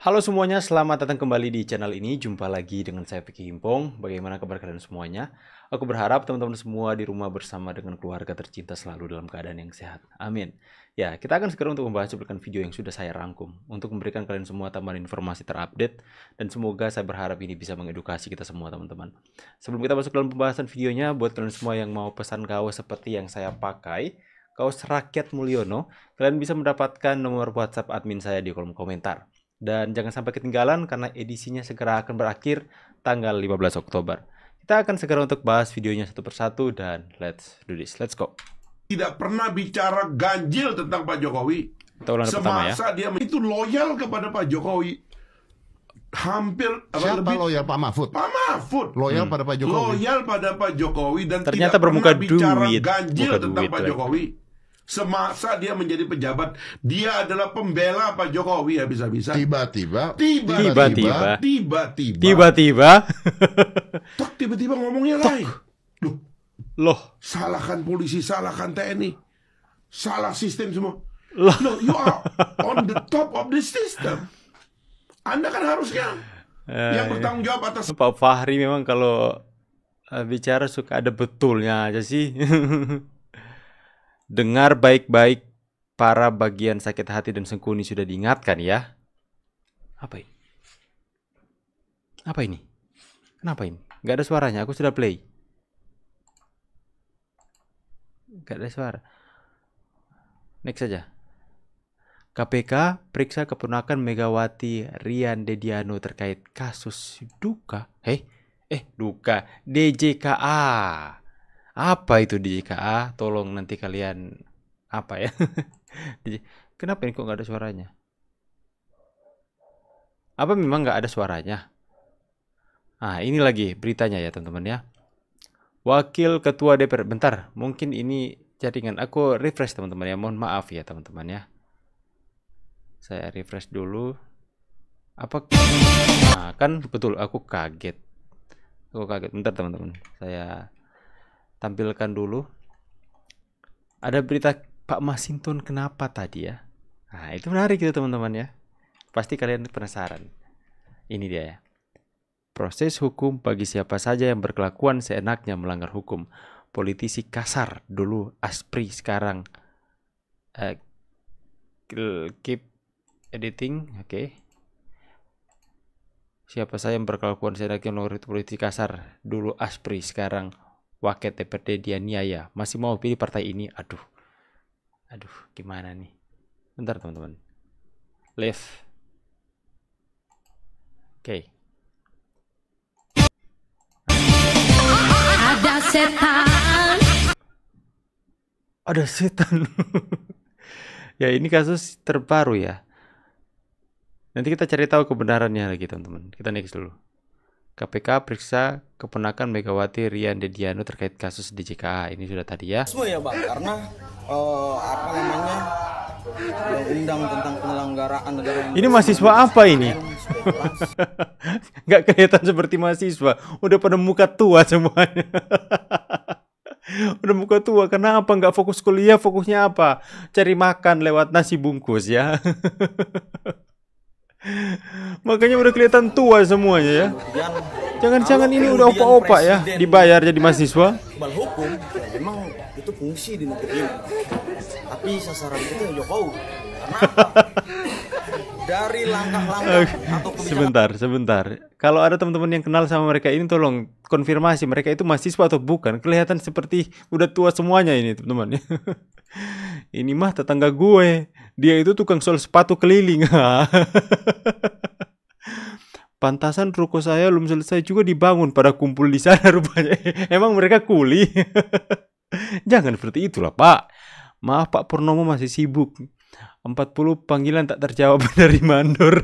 Halo semuanya, selamat datang kembali di channel ini. Jumpa lagi dengan saya Vicky Himpong. Bagaimana kabar kalian semuanya? Aku berharap teman-teman semua di rumah bersama dengan keluarga tercinta selalu dalam keadaan yang sehat. Amin. Ya, kita akan segera untuk membahas cuplikan video yang sudah saya rangkum untuk memberikan kalian semua tambahan informasi terupdate, dan semoga saya berharap ini bisa mengedukasi kita semua teman-teman. Sebelum kita masuk dalam pembahasan videonya, buat kalian semua yang mau pesan kaos seperti yang saya pakai, kaos Rakyat Mulyono, kalian bisa mendapatkan nomor WhatsApp admin saya di kolom komentar. Dan jangan sampai ketinggalan karena edisinya segera akan berakhir tanggal 15 Oktober. Kita akan segera untuk bahas videonya satu persatu dan let's do this. Let's go. Tidak pernah bicara ganjil tentang Pak Jokowi. Semasa dia itu loyal kepada Pak Jokowi. Hampir siapa loyal? Pak Mahfud. Pak Mahfud Loyal pada Pak Jokowi. Loyal pada Pak Jokowi dan ternyata tidak bermuka pernah bicara duit. ganjil Muka tentang duit Pak lagi. Jokowi. Semasa dia menjadi pejabat, dia adalah pembela Pak Jokowi habis-habisan. Tiba-tiba Tiba-tiba ngomongnya lain. Loh, Salahkan polisi, salahkan TNI, salah sistem semua. Loh. Loh, you are on the top of the system. Anda kan harusnya yang bertanggung jawab atas. Pak Fahri memang kalau bicara suka ada betulnya aja sih. Dengar baik-baik, para bagian sakit hati dan sengkuni sudah diingatkan ya. Apa ini? Apa ini? Kenapa ini? Gak ada suaranya, aku sudah play. Gak ada suara. Next saja. KPK periksa keponakan Megawati Rian Dediano terkait kasus Duka. Duka. DJKA. Apa itu DJKA? Tolong nanti kalian apa ya? Kenapa ini kok nggak ada suaranya? Apa memang nggak ada suaranya? Ah, ini lagi beritanya ya teman-teman ya. Wakil Ketua DPR. Bentar, mungkin ini jaringan. Aku refresh teman-teman ya. Mohon maaf ya teman-teman ya. Saya refresh dulu. Apa? Nah, kan betul aku kaget. Bentar teman-teman. Saya tampilkan dulu. Ada berita Pak Masinton kenapa tadi ya. Nah itu menarik itu teman-teman ya. Pasti kalian penasaran. Ini dia ya. Proses hukum bagi siapa saja yang berkelakuan seenaknya melanggar hukum. Politisi kasar dulu ASPRI, sekarang keep editing. Oke. Siapa saja yang berkelakuan seenaknya melanggar hukum, politisi kasar dulu ASPRI, sekarang Wakil DPRD dianiaya, masih mau pilih partai ini. Aduh, gimana nih? Bentar teman-teman. Left. Oke. Ada setan. Ada setan. Ya ini kasus terbaru ya. Nanti kita cari tahu kebenarannya lagi teman-teman. Kita next dulu. KPK periksa keponakan Megawati Rian Dediano terkait kasus DJKA. Ini sudah tadi ya. Semua ya Bang, karena undang tentang penyelenggaraan negara yang Ini mahasiswa apa ini? Nggak kelihatan seperti mahasiswa. Udah pada muka tua semuanya. Udah muka tua. Kenapa nggak fokus kuliah? Fokusnya apa? Cari makan lewat nasi bungkus ya. Makanya udah kelihatan tua semuanya ya. Jangan-jangan ini udah opa-opa ya, dibayar jadi mahasiswa. Bal hukum, ya memang itu fungsi di negeri ini. Tapi sasaran kita ya Jokowi. Karena apa? Dari langkah-langkah atau kebijakan. Sebentar. Kalau ada teman-teman yang kenal sama mereka ini, tolong konfirmasi mereka itu mahasiswa atau bukan. Kelihatan seperti udah tua semuanya ini teman-teman. Ini mah tetangga gue. Dia itu tukang sol sepatu keliling. Pantasan ruko saya belum selesai juga dibangun, pada kumpul di sana rupanya. Emang mereka kuli? Jangan seperti itulah Pak. Maaf Pak Purnomo masih sibuk. 40 panggilan tak terjawab dari mandor.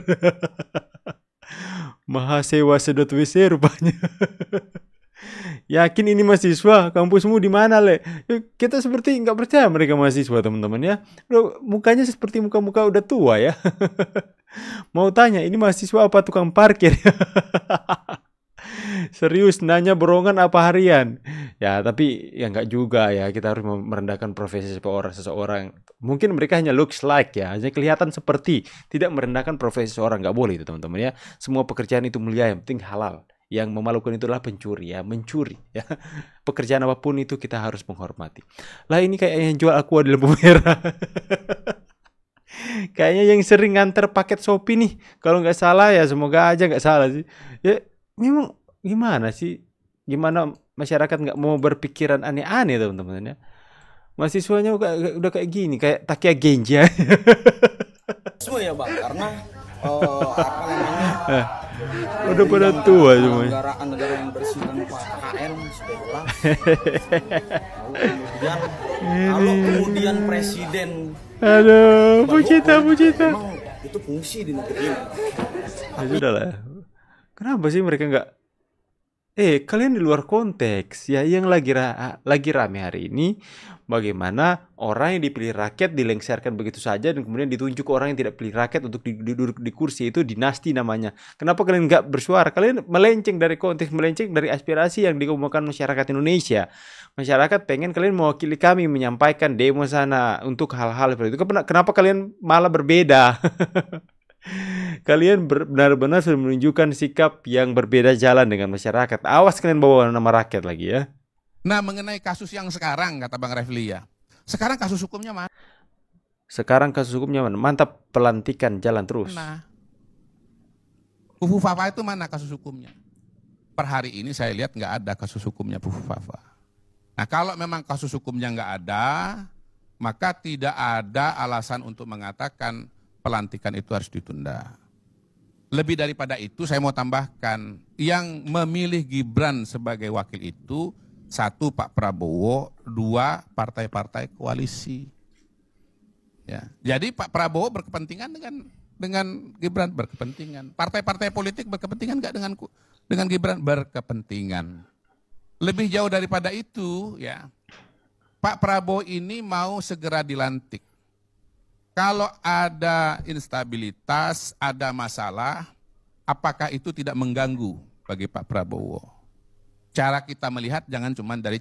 Mahasewa sedot WC rupanya. Yakin ini mahasiswa? Kampusmu di mana, Le? Kita seperti nggak percaya mereka mahasiswa, teman-teman ya. Mukanya seperti muka-muka udah tua ya. Mau tanya, ini mahasiswa apa tukang parkir? Serius nanya borongan apa harian? Ya tapi ya nggak juga ya, kita harus merendahkan profesi seseorang. Mungkin mereka hanya looks like ya, hanya kelihatan seperti, tidak merendahkan profesi seseorang. Nggak boleh itu teman-teman ya. Semua pekerjaan itu mulia, yang penting halal. Yang memalukan itu adalah pencuri ya, mencuri ya. Pekerjaan apapun itu kita harus menghormati. Lah ini kayak yang jual aqua di lampu merah. Kayaknya yang sering nganter paket Shopee nih. Kalau nggak salah ya, semoga aja nggak salah sih. Ya memang gimana sih? Gimana masyarakat nggak mau berpikiran aneh-aneh teman-teman ya? Mahasiswanya udah kayak gini, kayak Takia Genja. Semua ya Bang, karena apa namanya? Udah pada tua semua. Negara yang bersihkan KKN sudah jelas. Kalau kemudian presiden, aduh, Pucita. memang itu fungsi di negeri ini. Ya sudah lah. Kenapa sih mereka nggak? Kalian di luar konteks ya. Yang lagi rame hari ini, bagaimana orang yang dipilih rakyat dilengserkan begitu saja dan kemudian ditunjuk orang yang tidak pilih rakyat untuk duduk di kursi, itu dinasti namanya. Kenapa kalian nggak bersuara? Kalian melenceng dari konteks, melenceng dari aspirasi yang dikemukakan masyarakat Indonesia. Masyarakat pengen kalian mewakili kami menyampaikan demo sana untuk hal-hal seperti itu. Kenapa kalian malah berbeda? Kalian benar-benar sudah menunjukkan sikap yang berbeda jalan dengan masyarakat. Awas kalian bawa nama rakyat lagi ya. Nah, mengenai kasus yang sekarang, kata Bang Refli ya. Sekarang kasus hukumnya mana? Mantap, pelantikan jalan terus. Nah, Fufu Fafa itu mana kasus hukumnya? Per hari ini saya lihat nggak ada kasus hukumnya Fufu Fafa. Nah, kalau memang kasus hukumnya nggak ada, maka tidak ada alasan untuk mengatakan pelantikan itu harus ditunda. Lebih daripada itu, saya mau tambahkan, yang memilih Gibran sebagai wakil itu, 1 Pak Prabowo, 2 partai-partai koalisi. Ya, jadi Pak Prabowo berkepentingan dengan Gibran, berkepentingan. Partai-partai politik berkepentingan nggak dengan Gibran, berkepentingan. Lebih jauh daripada itu, ya, Pak Prabowo ini mau segera dilantik. Kalau ada instabilitas, ada masalah, apakah itu tidak mengganggu bagi Pak Prabowo? Cara kita melihat jangan cuma dari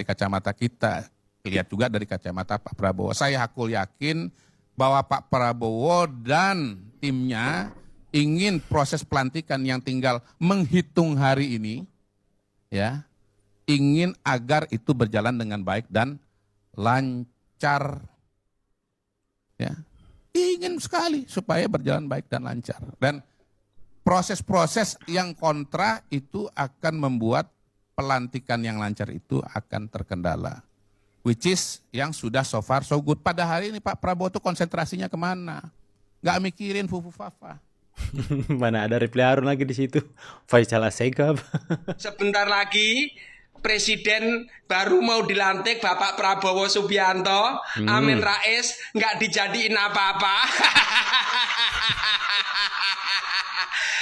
kacamata kita, lihat juga dari kacamata Pak Prabowo. Saya hakul yakin bahwa Pak Prabowo dan timnya ingin proses pelantikan yang tinggal menghitung hari ini, ya, ingin agar itu berjalan dengan baik dan lancar. Ya, ingin sekali supaya berjalan baik dan lancar. Dan proses-proses yang kontra itu akan membuat pelantikan yang lancar itu akan terkendala. Which is yang sudah so far so good. Pada hari ini Pak Prabowo tuh konsentrasinya kemana? Nggak mikirin Fufu Fafa. Mana ada Refli Harun lagi di situ. Faisal Assegaf. Sebentar lagi Presiden baru mau dilantik Bapak Prabowo Subianto. Amin Rais nggak dijadiin apa-apa.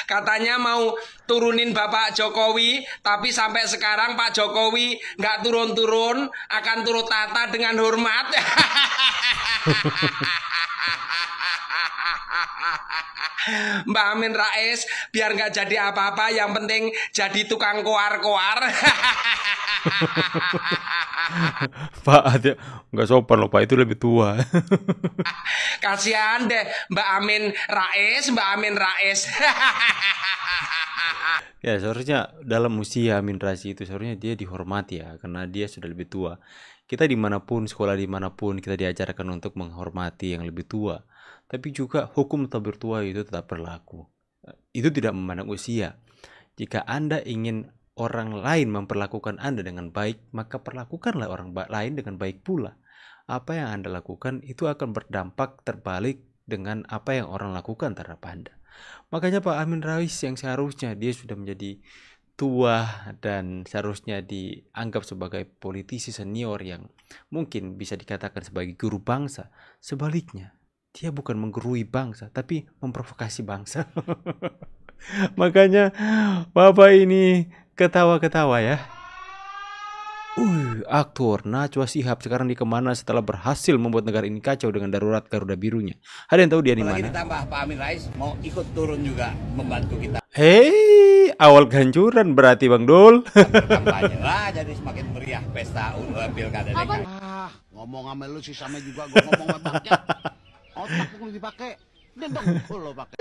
Katanya mau turunin Bapak Jokowi, tapi sampai sekarang Pak Jokowi nggak turun-turun, akan turut tata dengan hormat. Mbak Amin Rais biar nggak jadi apa-apa, yang penting jadi tukang koar-koar. Pak, nggak sopan loh Pak, itu lebih tua. Kasihan deh Mbak Amin Rais. Ya seharusnya dalam usia Amin Rais itu seharusnya dia dihormati ya, karena dia sudah lebih tua. Kita dimanapun, sekolah dimanapun, kita diajarkan untuk menghormati yang lebih tua. Tapi juga hukum tabir tua itu tetap berlaku. Itu tidak memandang usia. Jika Anda ingin orang lain memperlakukan Anda dengan baik, maka perlakukanlah orang lain dengan baik pula. Apa yang Anda lakukan itu akan berdampak terbalik dengan apa yang orang lakukan terhadap Anda. Makanya Pak Amin Rais yang seharusnya dia sudah menjadi tua dan seharusnya dianggap sebagai politisi senior yang mungkin bisa dikatakan sebagai guru bangsa. Sebaliknya, dia bukan menggurui bangsa, tapi memprovokasi bangsa. Makanya Bapak ini ketawa-ketawa ya. Aktor Najwa Shihab sekarang di kemana setelah berhasil membuat negara ini kacau dengan darurat Garuda Birunya? Ada yang tahu dia di mana? Apalagi ditambah Pak Amin Rais mau ikut turun juga membantu kita. awal kehancuran berarti Bang Dul. Kampanye lah jadi semakin meriah pesta pilkada DKI. Ngomong sama lu sih sama juga gua ngomong sama Bagja. Otak lu dipakai, dengkul lo pakai.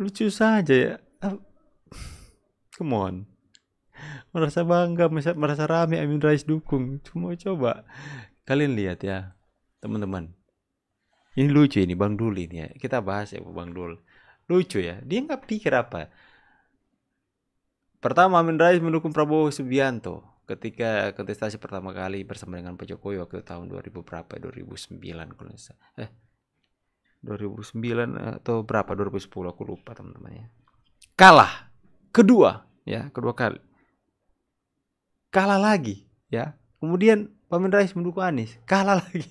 Lucu saja ya. Come on. Merasa bangga, merasa rame Amin Rais dukung. Cuma coba kalian lihat ya, teman-teman. Ini lucu ini Bang Dul ini ya. Kita bahas ya Bang Dul. Lucu ya. Dia nggak pikir apa. Pertama Amin Rais mendukung Prabowo Subianto ketika kontestasi pertama kali bersama dengan Pak Jokowi waktu tahun 2000 berapa? 2009 kalau nggak salah. 2009 atau berapa? 2010 aku lupa teman-teman ya. Kalah. Kedua kali. Kalah lagi ya. Kemudian Pak Amin Rais mendukung Anies, kalah lagi.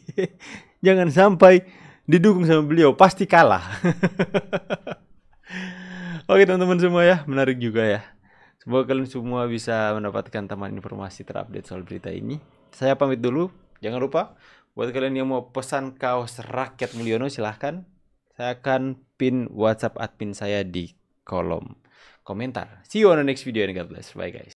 Jangan sampai didukung sama beliau, pasti kalah. Oke teman-teman semua ya, menarik juga ya. Semoga kalian semua bisa mendapatkan tambahan informasi terupdate soal berita ini. Saya pamit dulu. Jangan lupa, buat kalian yang mau pesan kaos Rakyat Mulyono silahkan. Saya akan pin WhatsApp admin saya di kolom komentar. See you on the next video and God bless. Bye guys.